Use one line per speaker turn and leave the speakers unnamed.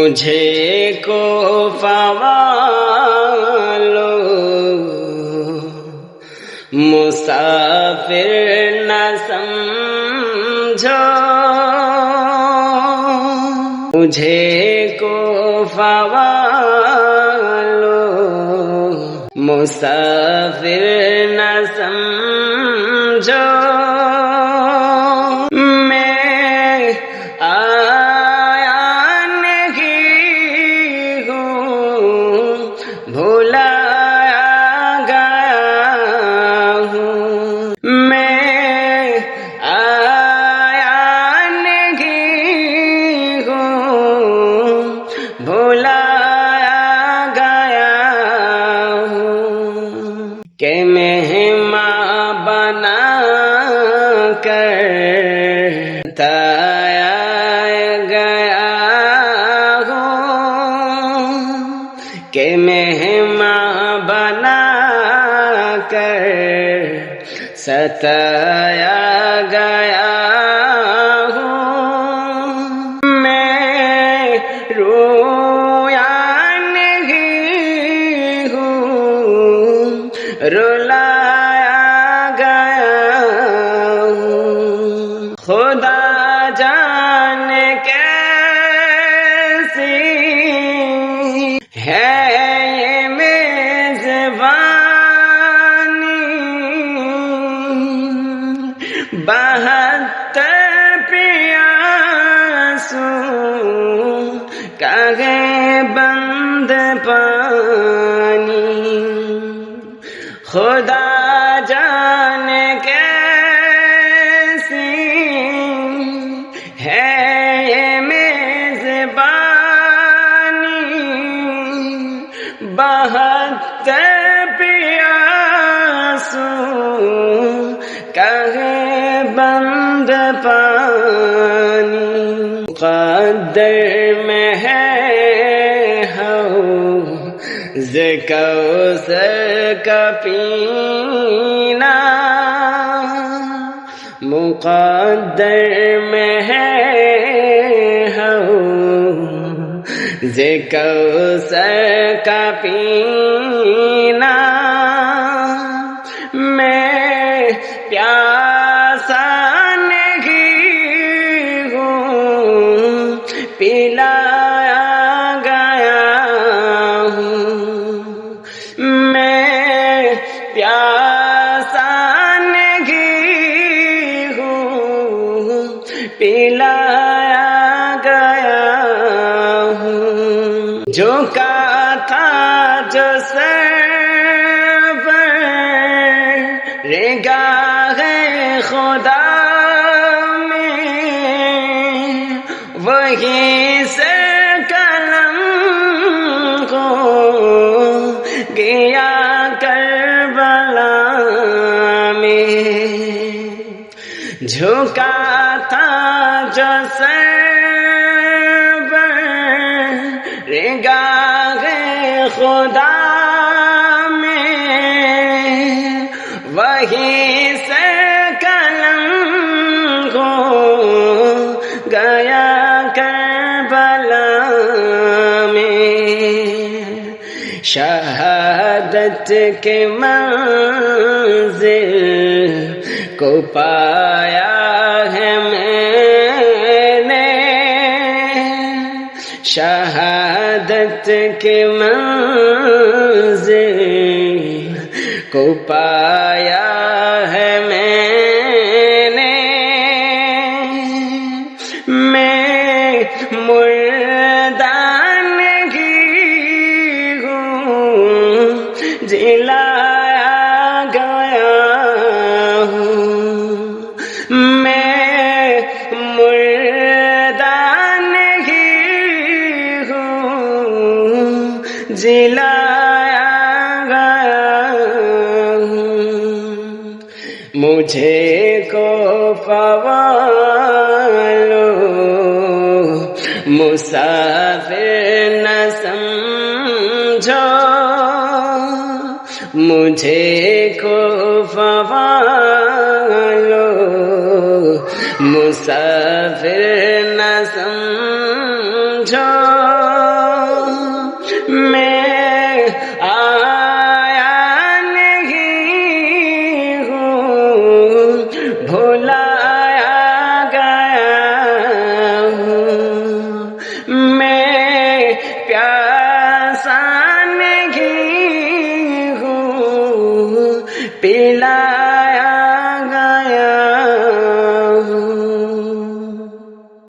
مجھے کو فوالو مسافر نہ سمجھو، مجھے کو فوالو مسافر نہ سمجھو، میں آیا نہیں ہوں بھلایا گیا ہوں، میں آیا نہیں ہوں بھلایا گیا ہوں، کہ مہمان بنا کر تایا گیا ہوں، کہ مہمان بنا کر ستایا گیا ہوں، میں رویا نہیں ہوں رلایا گیا ہوں، خدا جانے کیسی ہے یہ میزبانی، 72 پیاسوں کا ہے بند پانی، خدا جانے کیسی ہے یہ میزبانی، 72 پیاسوں کا ہے بند پانی، مقدر میں ہے حوض کوثر کا پینا، مقدر میں ہے حوض کوثر کا پینا، میں پیاسا نہیں ہوں پلایا گیا ہوں، میں پیاسا نہیں ہوں پلایا گیا ہوں، جھکا تھا جو سر رگاہ خدا میں، وہیں سے قلم کو گیا کربلا میں، جھکا تھا جو سر رگاہ خدا وہیں سے قلم کو گیا کربلا میں، شہادت کے منزل کو پایا ہے میں نے، شہادت کے منزل کو پایا ہے میں نے، میں مردہ نہیں ہوں جلایا گیا ہوں، میں مردہ نہیں ہوں جلایا گیا ہوں، مجھے کو فوالو مسافر نہ سمجھو، مجھے کو فوالو مسافر نہ سمجھو، پلایا